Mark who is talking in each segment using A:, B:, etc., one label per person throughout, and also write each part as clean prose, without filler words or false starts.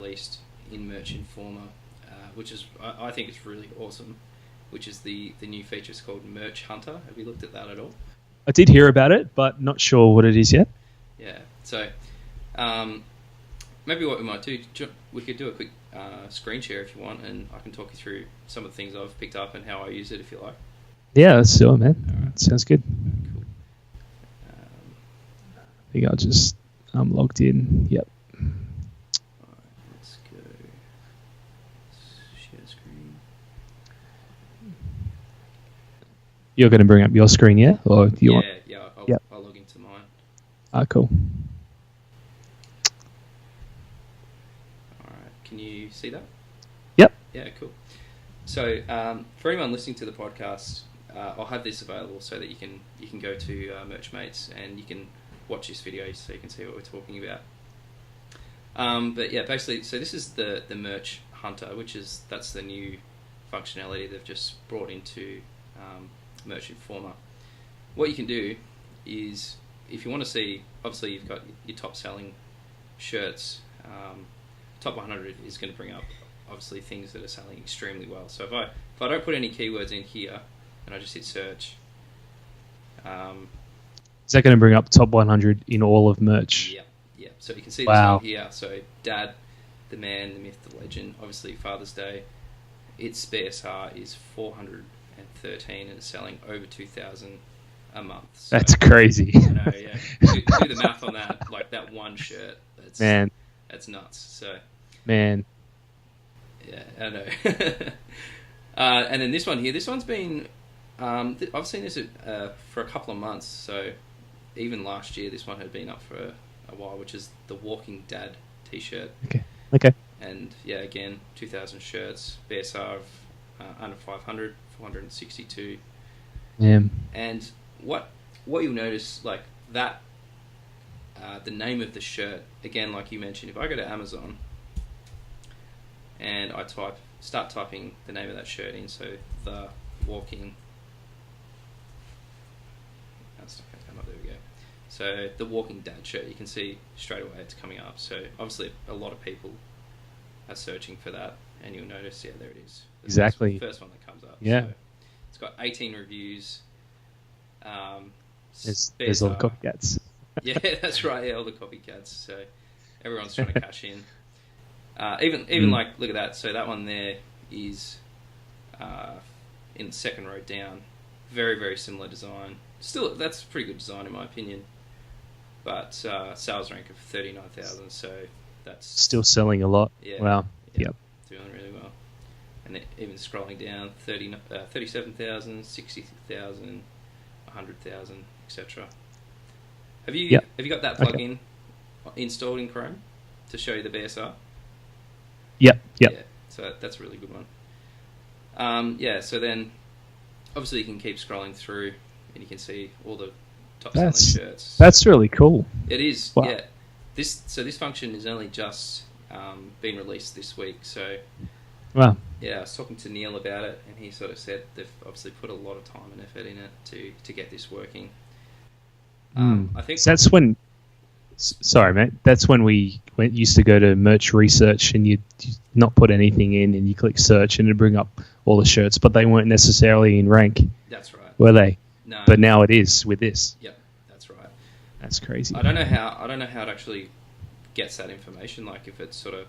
A: released in Merch Informer, which is I think it's really awesome. Which is the new feature. It's called Merch Hunter. Have you looked at that at all?
B: I did hear about it, but not sure what it is yet.
A: Yeah. So maybe what we might do, we could do a quick screen share if you want, and I can talk you through some of the things I've picked up and how I use it if you like.
B: Yeah, let's do it, man.
A: Alright.
B: Sounds good.
A: Cool.
B: I think I'll just logged in. Yep.
A: Alright, let's go. Share screen.
B: You're going to bring up your screen, yeah? Or do you want?
A: Yeah.
B: Yep.
A: I'll log into mine.
B: Cool.
A: Alright, can you see that?
B: Yep.
A: Yeah, cool. So for anyone listening to the podcast, I'll have this available so that you can go to Merchmates and you can watch this video so you can see what we're talking about. But yeah, basically, so this is the Merch Hunter, that's the new functionality they've just brought into Merch Informer. What you can do is, if you want to see, obviously you've got your top selling shirts. Top 100 is going to bring up obviously things that are selling extremely well. So if I don't put any keywords in here and I just hit search,
B: Is that going to bring up top 100 in all of merch?
A: Yeah. So you can see this
B: Wow.
A: one here. So Dad, the man, the myth, the legend. Obviously Father's Day. Its BSR is 413 and it's selling over 2,000 a month. So,
B: That's crazy.
A: I know, yeah. Do the math on that. Like that one shirt. That's nuts. So.
B: Man.
A: Yeah, I know. And then this one here. This one's been. I've seen this for a couple of months. So even last year, this one had been up for a while, which is the Walking Dad T-shirt.
B: Okay.
A: And yeah, again, 2,000 shirts, BSR of under 500, 462.
B: Yeah.
A: And what you'll notice, like that, the name of the shirt, again, like you mentioned, if I go to Amazon and I start typing the name of that shirt in, so the Walking, that's not going to come up, there we go. So the Walking Dad shirt, you can see straight away it's coming up. So obviously a lot of people are searching for that, and you'll notice, yeah, there it is.
B: Exactly.
A: The first one that comes up.
B: Yeah.
A: So it's got 18 reviews.
B: There's all the copycats.
A: Yeah, that's right. Yeah, all the copycats. So everyone's trying to cash in. Even like, look at that. So that one there is in the second row down. Very, very similar design. Still, that's a pretty good design in my opinion. But sales rank of 39,000. So that's
B: Still selling a lot.
A: Yeah.
B: Wow.
A: Yeah,
B: Yep.
A: doing really well. And then even scrolling down, 37,000, 60,000, 100,000, etc. Have you got that plugin installed in Chrome to show you the BSR?
B: Yep.
A: Yeah, so that's a really good one. So then obviously you can keep scrolling through and you can see all the top selling shirts.
B: That's really cool.
A: It is.
B: Wow.
A: Yeah. This function is only just been released this week. So
B: Wow.
A: yeah, I was talking to Neil about it, and he sort of said they've obviously put a lot of time and effort in it to get this working. I think
B: that's when. Sorry, mate. That's when we used to go to merch research, and you'd not put anything in, and you click search, and it'd bring up all the shirts, but they weren't necessarily in rank.
A: That's right.
B: Were they?
A: No.
B: But now it is with this.
A: Yep, that's right.
B: That's crazy.
A: I don't know how it actually gets that information. Like if it's sort of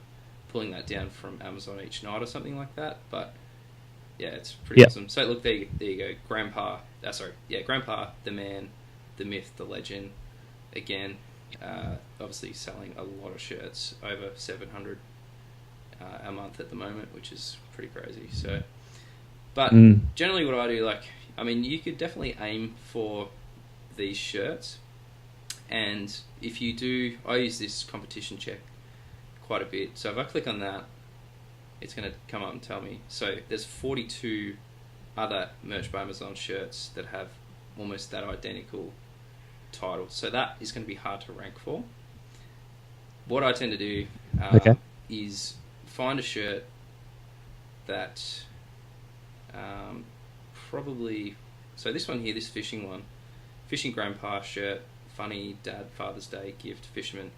A: pulling that down from Amazon each night or something like that. But yeah, it's pretty awesome. So look, there you go. Grandpa, the man, the myth, the legend. Again, obviously selling a lot of shirts, over 700 a month at the moment, which is pretty crazy. So, but generally, what I do, you could definitely aim for these shirts, and if you do, I use this competition check quite a bit. So if I click on that, it's going to come up and tell me. So there's 42 other Merch by Amazon shirts that have almost that identical title. So that is going to be hard to rank for. What I tend to do is find a shirt that probably... So this one here, this fishing one, fishing grandpa shirt, funny dad Father's Day gift, fisherman.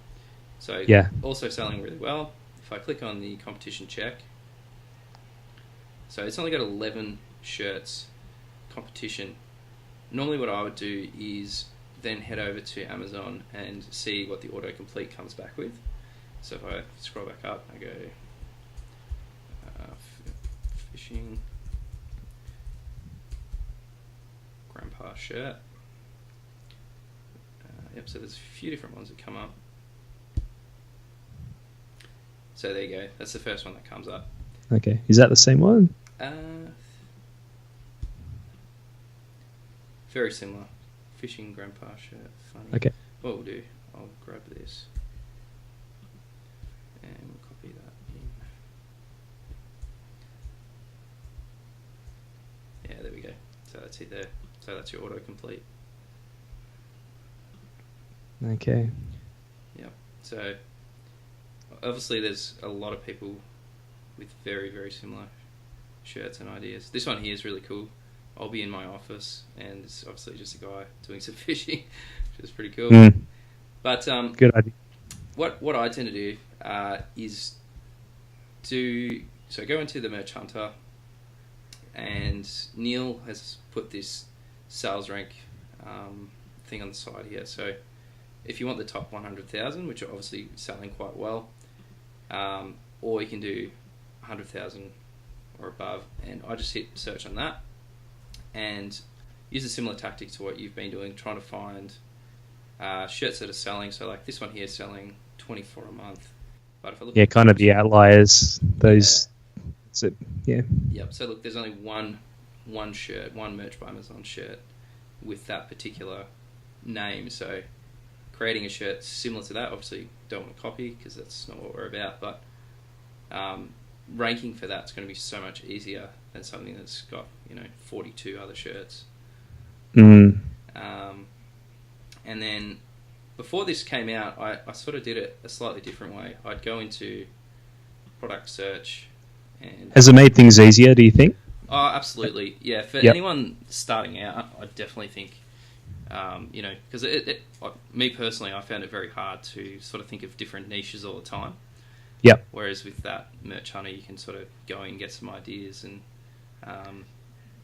A: So also selling really well. if I click on the competition check, so it's only got 11 shirts competition. Normally what I would do is then head over to Amazon and see what the autocomplete comes back with. So if I scroll back up, I go fishing grandpa shirt. Yep, so there's a few different ones that come up. So there you go. That's the first one that comes up.
B: Okay. Is that the same one?
A: Very similar. Fishing grandpa shirt. Funny.
B: Okay.
A: What we'll do, I'll grab this and we'll copy that in. Yeah, there we go. So that's it there. So that's your autocomplete.
B: Okay.
A: Yep. So obviously there's a lot of people with very, very similar shirts and ideas. This one here is really cool. I'll be in my office and it's obviously just a guy doing some fishing, which is pretty cool. But
B: good idea.
A: What I tend to do is go into the Merch Hunter, and Neil has put this sales rank thing on the side here. So if you want the top 100,000, which are obviously selling quite well, or you can do 100,000 or above, and I just hit search on that and use a similar tactic to what you've been doing, trying to find shirts that are selling. So like this one here is selling 24 a month. But if I look
B: kind of the outliers. Those. Yeah.
A: Yep. So look, there's only one shirt, one Merch by Amazon shirt with that particular name. So creating a shirt similar to that, obviously don't want to copy because that's not what we're about, but ranking for that's going to be so much easier than something that's got 42 other shirts. And then before this came out, I sort of did it a slightly different way. I'd go into product search. And
B: has it made things easier, do you think?
A: Oh, absolutely. Yeah, for anyone starting out, I definitely think, because me personally, I found it very hard to sort of think of different niches all the time.
B: Yep.
A: Whereas with that Merch Hunter, you can sort of go and get some ideas and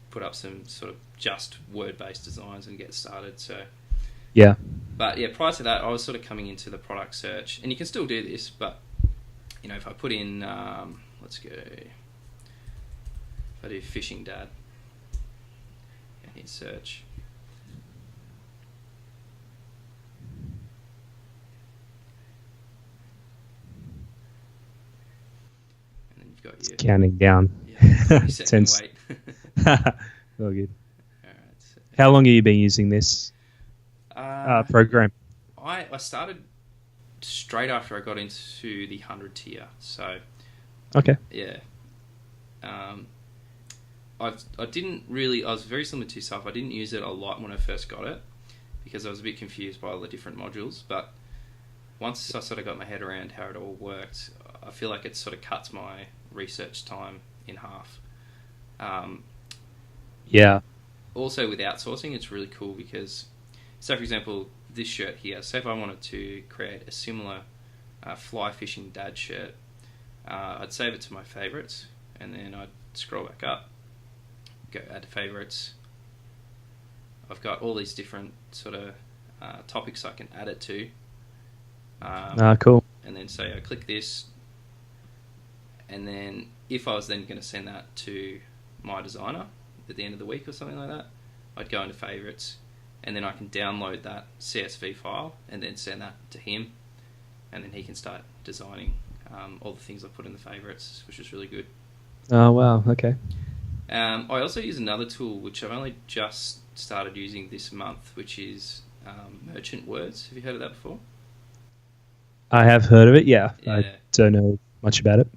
A: put up some sort of just word-based designs and get started. So.
B: Yeah.
A: But yeah, prior to that, I was sort of coming into the product search, and you can still do this, but if I put in, let's go, if I do fishing dad and hit search, and then you've got your
B: counting down.
A: Yeah, 10 wait.
B: All good.
A: All right. So,
B: how long have you been using this program?
A: I started straight after I got into the 100 tier. So,
B: okay.
A: Yeah. I was very similar to yourself. I didn't use it a lot when I first got it because I was a bit confused by all the different modules. But once I sort of got my head around how it all worked, I feel like it sort of cuts my research time in half.
B: Yeah.
A: Also, with outsourcing, it's really cool because, so for example, this shirt here, say if I wanted to create a similar fly fishing dad shirt, I'd save it to my favorites and then I'd scroll back up, go add to favorites. I've got all these different sort of topics I can add it to.
B: Cool.
A: And then say I click this, and then if I was then going to send that to my designer at the end of the week or something like that, I'd go into favorites, and then I can download that CSV file and then send that to him, and then he can start designing all the things I put in the favorites, which is really good.
B: Oh, wow. Okay.
A: I also use another tool which I've only just started using this month, which is Merchant Words. Have you heard of that before?
B: I have heard of it, yeah.
A: Yeah.
B: I don't know much about it.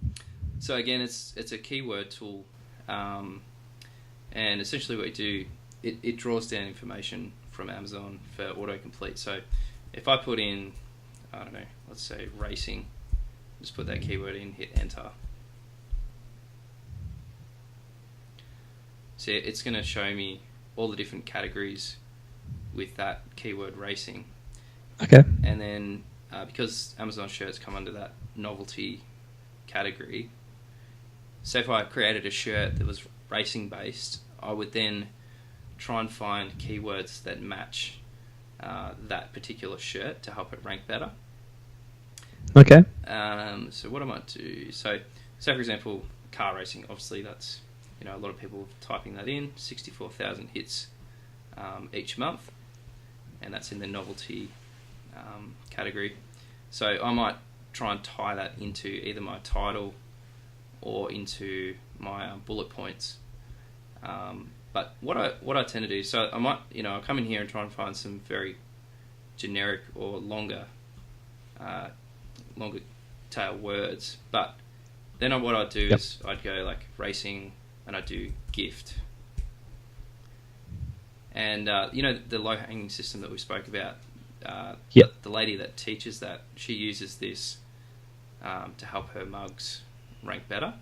A: So again, it's a keyword tool, and essentially what you do, it draws down information from Amazon for autocomplete. So if I put in, I don't know, let's say racing, just put that keyword in, hit enter. So it's going to show me all the different categories with that keyword racing.
B: Okay.
A: And then because Amazon shirts come under that novelty category, so if I created a shirt that was racing based, I would then try and find keywords that match that particular shirt to help it rank better.
B: Okay.
A: So what I might do, so for example, car racing, obviously that's, a lot of people typing that in, 64,000 hits each month, and that's in the novelty category. So I might try and tie that into either my title or into my bullet points. But what I tend to do, so I might, I'll come in here and try and find some very generic or longer tail words. But then what I'd do is I'd go like racing, and I'd do gift. And the low hanging system that we spoke about. The lady that teaches that, she uses this to help her mugs rank better.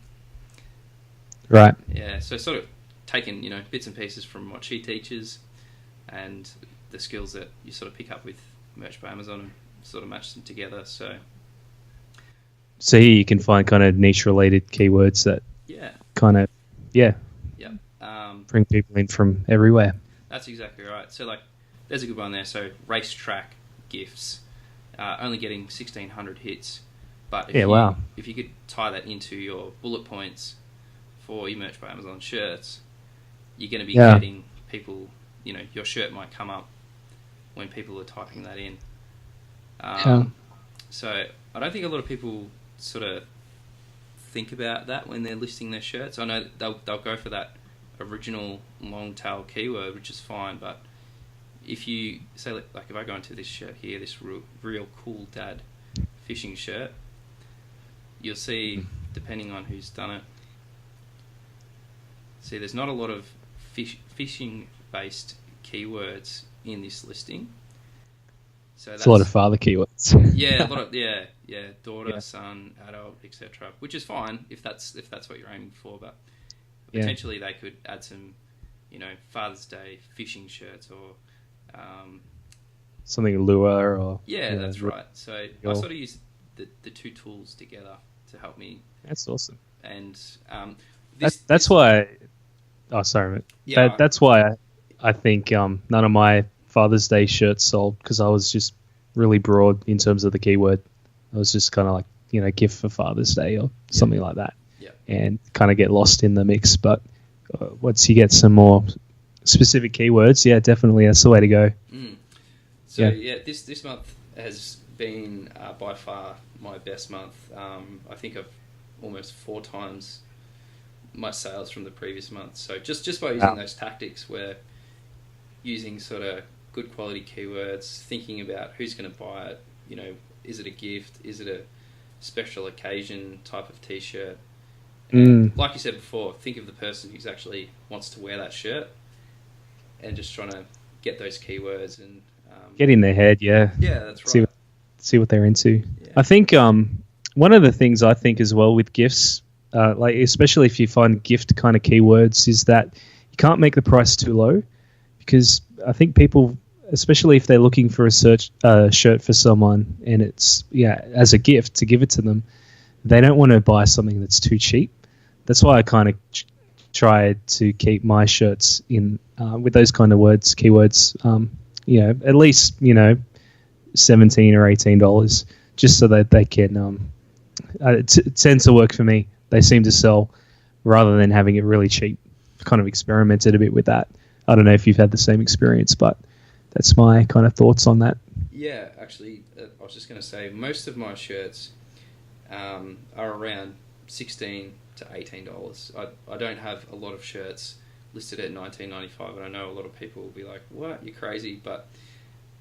B: Right.
A: Yeah. So sort of taking bits and pieces from what she teaches, and the skills that you sort of pick up with Merch by Amazon, and sort of match them together. So
B: here you can find kind of niche related keywords that kind of bring people in from everywhere.
A: That's exactly right. So like, there's a good one there. So racetrack gifts, only getting 1,600 hits, but if you could tie that into your bullet points for your Merch by Amazon shirts, you're going to be getting people. Your shirt might come up when people are typing that in. So I don't think a lot of people sort of think about that when they're listing their shirts. I know they'll go for that original long tail keyword, which is fine, but if you say, like if I go into this shirt here, this real cool dad fishing shirt, you'll see, depending on who's done it, see there's not a lot of fishing based keywords in this listing. So that's
B: a lot of father keywords.
A: Yeah, a lot of daughter, son, adult, etc. Which is fine if that's what you're aiming for, but potentially they could add some, Father's Day fishing shirts or
B: something lure or
A: that's right. So I sort of use the two tools together to help me.
B: That's awesome.
A: And
B: that's why. Oh, sorry, mate. Yeah, that's why I think none of my Father's Day shirts sold, because I was just really broad in terms of the keyword. I was just kind of like, gift for Father's Day or something like that.
A: Yeah. And
B: kind of get lost in the mix. But once you get some more specific keywords, definitely that's the way to go.
A: So this month has been by far my best month. I think I've almost 4 times my sales from the previous month. So just by using those tactics, where using sort of good quality keywords, thinking about who's going to buy it, is it a gift, is it a special occasion type of t-shirt, and like you said before, think of the person who's actually wants to wear that shirt, and just trying to get those keywords and
B: get in their head.
A: That's right.
B: See what they're into. I think one of the things I think as well with gifts, like especially if you find gift kind of keywords, is that you can't make the price too low, because I think people, especially if they're looking for a shirt for someone and it's as a gift to give it to them, they don't want to buy something that's too cheap. That's why I kind of try to keep my shirts in with those kind of keywords, at least $17 or $18, just so that they can. It tends to work for me. They seem to sell rather than having it really cheap. Kind of experimented a bit with that. I don't know if you've had the same experience, but that's my kind of thoughts on that.
A: Yeah, actually, I was just going to say, most of my shirts are around $16 to $18. I don't have a lot of shirts listed at $19.95, and I know a lot of people will be like, "What? You're crazy!" But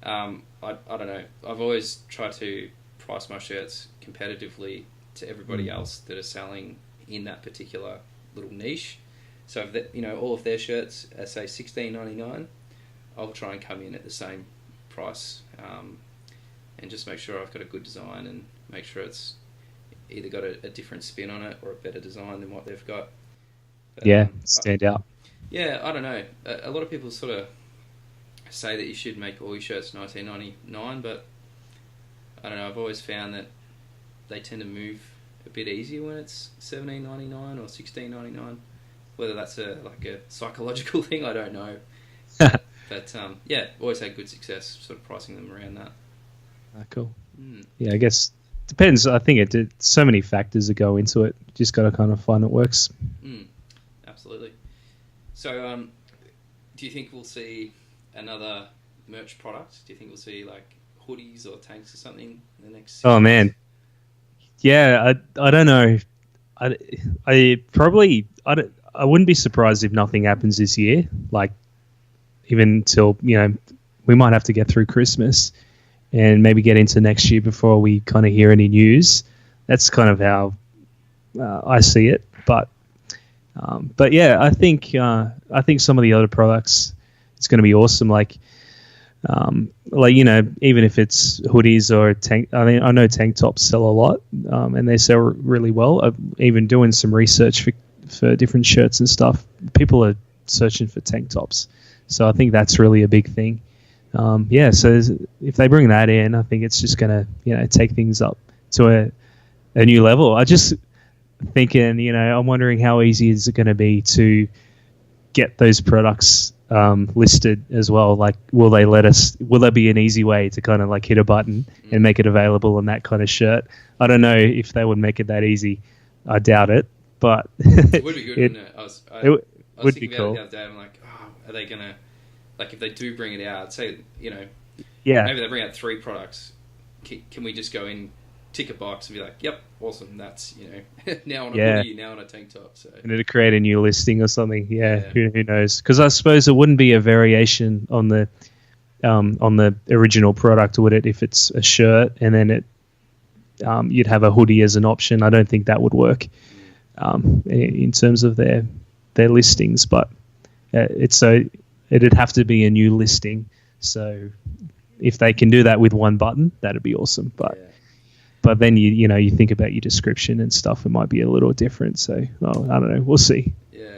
A: I don't know. I've always tried to price my shirts competitively to everybody else that are selling in that particular little niche. So if all of their shirts are, say, $16.99, I'll try and come in at the same price, and just make sure I've got a good design and make sure it's either got a different spin on it or a better design than what they've got. But,
B: stand out.
A: Yeah, I don't know. A lot of people sort of say that you should make all your shirts $19.99, but I don't know. I've always found that they tend to move a bit easier when it's $17.99 or $16.99. Whether that's a psychological thing, I don't know. But yeah, always had good success sort of pricing them around that.
B: Cool. Yeah, I guess depends. I think so many factors that go into it. Just got to kind of find it works.
A: Absolutely. So, do you think we'll see another merch product? Do you think we'll see like hoodies or tanks or something in the next 6 months?
B: Man, yeah, I don't know. I wouldn't be surprised if nothing happens this year. Like even till we might have to get through Christmas and maybe get into next year before we kind of hear any news. That's kind of how I see it. But yeah, I think some of the other products, it's going to be awesome. Like even if it's hoodies or tank, I know tank tops sell a lot, and they sell really well. I'm even doing some research for different shirts and stuff. People are searching for tank tops, so I think that's really a big thing. So if they bring that in, I think it's just going to take things up to a new level. I just thinking, I'm wondering how easy is it going to be to get those products listed as well. Like, will there be an easy way to kind of like hit a button and make it available on that kind of shirt? I don't know if they would make it that easy. I doubt it, but
A: it would be good, wouldn't it? I was
B: would
A: thinking
B: be
A: about
B: cool.
A: it the other day. I'm like, are they going to, like, if they do bring it out, say, maybe they bring out 3 products, can we just go in, tick a box and be like, yep, awesome, that's, now on a hoodie, now on a tank top. So.
B: And it'll create a new listing or something. Yeah. Who knows? Because I suppose it wouldn't be a variation on the original product, would it? If it's a shirt and then you'd have a hoodie as an option. I don't think that would work in terms of their listings, but it'd have to be a new listing. So if they can do that with one button, that'd be awesome. But then you think about your description and stuff, it might be a little different. So I don't know. We'll see.
A: Yeah.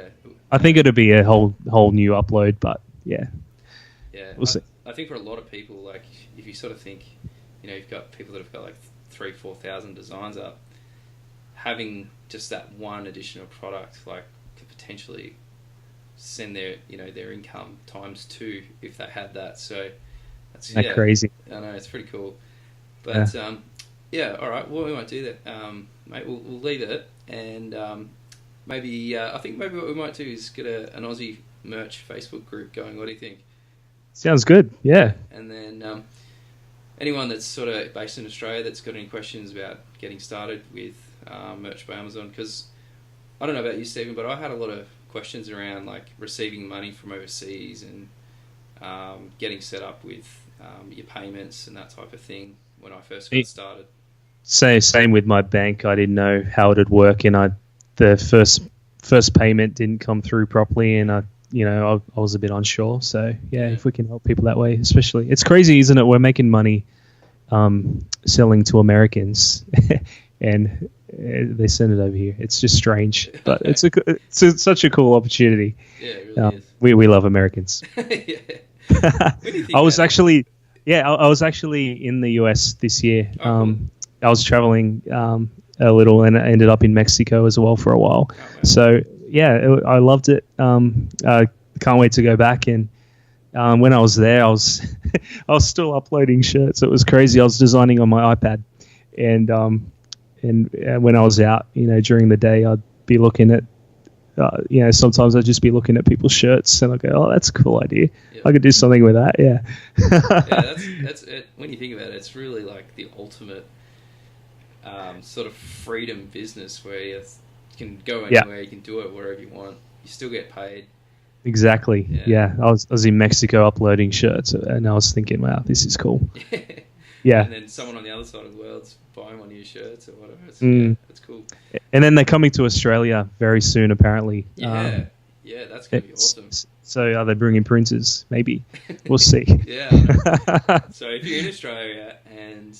B: I think it'll be a whole new upload, but yeah.
A: Yeah.
B: We'll see.
A: I think for a lot of people, like if you sort of think, you've got people that have got like 3,000-4,000 designs up, having just that one additional product like could potentially send their income times 2 if they had that. So that's
B: crazy.
A: I know, it's pretty cool. But yeah, all right. Well, we might do that, mate. We'll leave it, and maybe I think maybe what we might do is get an Aussie merch Facebook group going. What do you think?
B: Sounds good. Yeah.
A: And then anyone that's sort of based in Australia that's got any questions about getting started with merch by Amazon, because I don't know about you, Stephen, but I had a lot of questions around like receiving money from overseas and getting set up with your payments and that type of thing when I first got started.
B: Same with my bank. I didn't know how it would work, and the first payment didn't come through properly, and I was a bit unsure. So yeah, if we can help people that way, especially, it's crazy, isn't it? We're making money selling to Americans, and they send it over here. It's just strange, but it's such a cool opportunity.
A: Yeah, it really is.
B: We love Americans.
A: Yeah.
B: I was actually in the US this year.
A: Cool.
B: I was traveling a little, and I ended up in Mexico as well for a while.
A: Oh, wow.
B: So yeah, I loved it. I can't wait to go back. And when I was there, I was still uploading shirts. It was crazy. I was designing on my iPad, and when I was out, during the day, I'd be looking at. Sometimes I'd just be looking at people's shirts and I go, oh, that's a cool idea. Yep. I could do something with that. Yeah.
A: Yeah, that's it. When you think about it, it's really like the ultimate sort of freedom business where you can go anywhere, you can do it wherever you want. You still get paid.
B: Exactly. Yeah. I was in Mexico uploading shirts, and I was thinking, wow, this is cool. Yeah.
A: And then someone on the other side of the world's buying one of your shirts or whatever. It's cool.
B: And then they're coming to Australia very soon, apparently.
A: Yeah, that's going to be awesome.
B: So are they bringing printers? Maybe. We'll see.
A: Yeah. So if you're in Australia and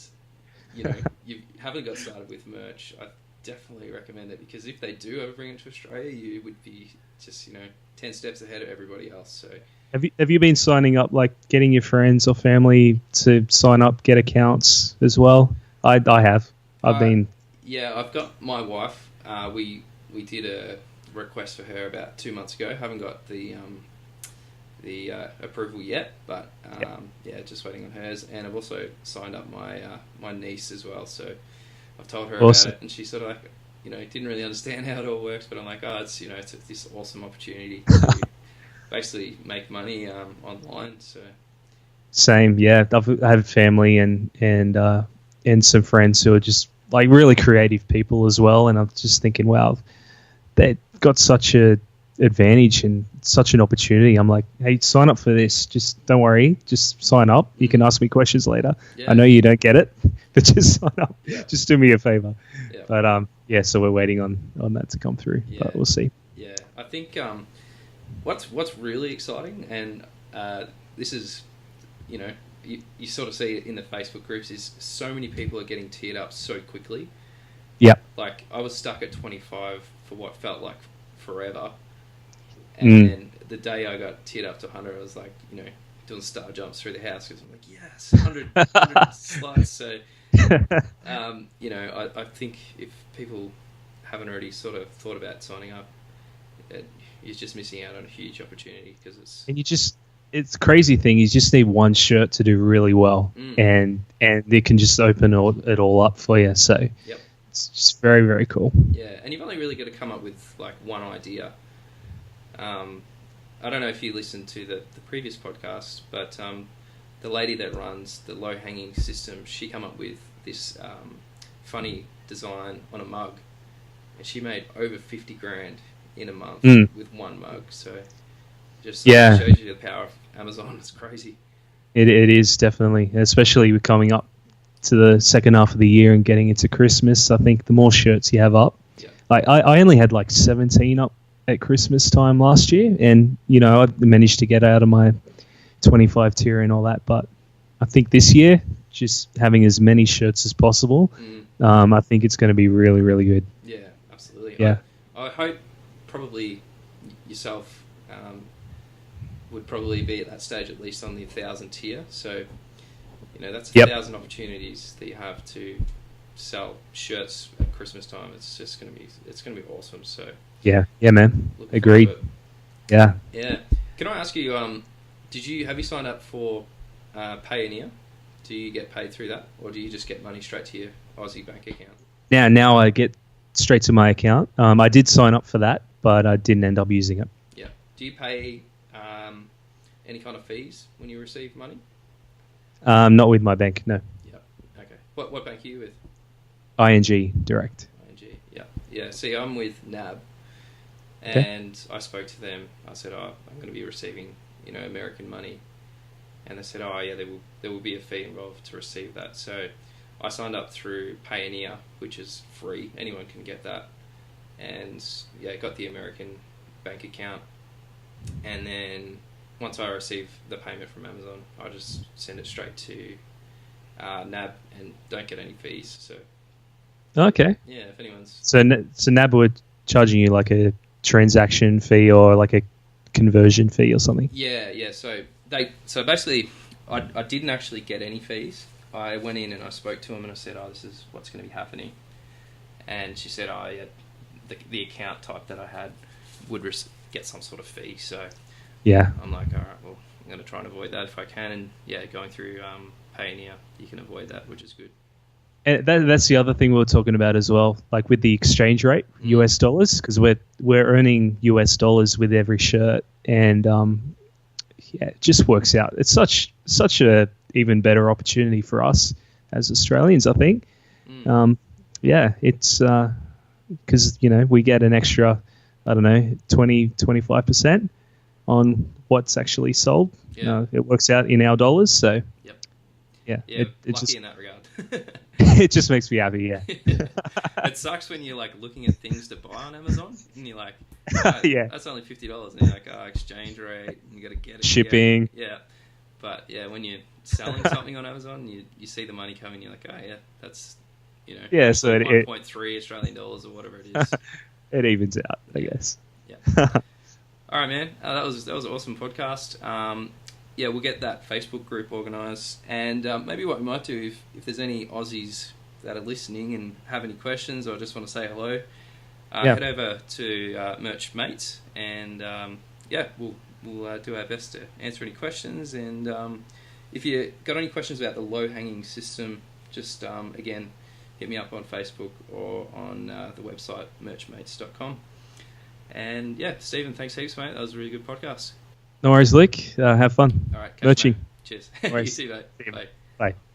A: you haven't got started with merch, I definitely recommend it, because if they do ever bring it to Australia, you would be just 10 steps ahead of everybody else. So
B: have you been signing up, like getting your friends or family to sign up, get accounts as well? I have. I've been.
A: Yeah, I've got my wife. We did a request for her about 2 months ago. Haven't got the approval yet, but yeah, just waiting on hers. And I've also signed up my niece as well. So I've told her about it, and she sort of like, didn't really understand how it all works. But I'm like, oh, it's it's this awesome opportunity to basically make money online. So
B: same, yeah. I have family and some friends who are just like really creative people as well, and I'm just thinking, wow, they've got such a advantage and such an opportunity. I'm like, hey, sign up for this. Just don't worry. Just sign up. You can ask me questions later. Yeah. I know you don't get it, but just sign up. Yeah. Just do me a favor. Yeah. But yeah, so we're waiting on that to come through. Yeah. But we'll see.
A: Yeah, I think what's really exciting, and this is, you sort of see it in the Facebook groups, is so many people are getting tiered up so quickly.
B: Yeah.
A: Like, I was stuck at 25 for what felt like forever. And then the day I got tiered up to 100, I was like, doing star jumps through the house because I'm like, yes, 100 slides. So, I think if people haven't already sort of thought about signing up, you're just missing out on a huge opportunity because it's the crazy thing. You just need one shirt to do really well, and it can just open it all up for you. So yep. It's just very, very cool. Yeah, and you've only really got to come up with like one idea. I don't know if you listened to the previous podcast, but the lady that runs the low-hanging system, she come up with this funny design on a mug, and she made over 50 grand in a month with one mug. So just shows you the power of Amazon. It's crazy. It is definitely, especially with coming up to the second half of the year and getting into Christmas. I think the more shirts you have up, like I only had like 17 up at Christmas time last year, and I managed to get out of my 25 tier and all that. But I think this year, just having as many shirts as possible, I think it's going to be really, really good. Yeah, absolutely. Yeah, I hope probably yourself would probably be at that stage at least on the 1,000 tier. So that's 1,000 opportunities that you have to sell shirts at Christmas time. It's just going to be awesome. So yeah, man. Agreed. Yeah. Can I ask you? Have you signed up for Payoneer? Do you get paid through that, or do you just get money straight to your Aussie bank account? Now I get straight to my account. I did sign up for that, but I didn't end up using it. Yeah. Do you pay any kind of fees when you receive money? Not with my bank, no. Yeah. Okay. What bank are you with? ING Direct. ING. Yeah. Yeah. See, I'm with NAB. And I spoke to them. I said, I'm going to be receiving, American money. And they said, yeah, there will be a fee involved to receive that. So I signed up through Payoneer, which is free. Anyone can get that. And, got the American bank account. And then once I receive the payment from Amazon, I just send it straight to NAB and don't get any fees. So okay. Yeah, if anyone's... So NAB were charging you like a transaction fee or like a conversion fee or something? Yeah. So basically, I didn't actually get any fees. I went in and I spoke to him and I said, this is what's going to be happening. And she said, the account type that I had would get some sort of fee. So yeah, I'm like, all right, well, I'm going to try and avoid that if I can. And going through Payoneer, you can avoid that, which is good. And that's the other thing we were talking about as well, like with the exchange rate, US dollars, because we're earning US dollars with every shirt, and it just works out. It's such a even better opportunity for us as Australians, I think. It's because we get an extra, 20-25% on what's actually sold. It works out in our dollars, so it lucky just, in that regard. It just makes me happy, yeah. It sucks when you're like looking at things to buy on Amazon and you're like, that's only $50, and you're like, exchange rate, and you got to get it, shipping. Yeah, but when you're selling something on Amazon, you see the money coming, you're like, that's so 1.3 Australian dollars or whatever it is. It evens out, I guess. Yeah. All right, man. That was an awesome podcast. We'll get that Facebook group organised, and maybe what we might do, if there's any Aussies that are listening and have any questions or just want to say hello, head over to Merch Mates, and we'll do our best to answer any questions. And if you got any questions about the low-hanging system, just again, hit me up on Facebook or on the website merchmates.com. And yeah, Stephen, thanks heaps, mate. That was a really good podcast.
B: No worries, Luke. Have fun.
A: All right,
B: merching.
A: Cheers.
B: No
A: You too, mate.
B: See you.
A: Bye.
B: Bye.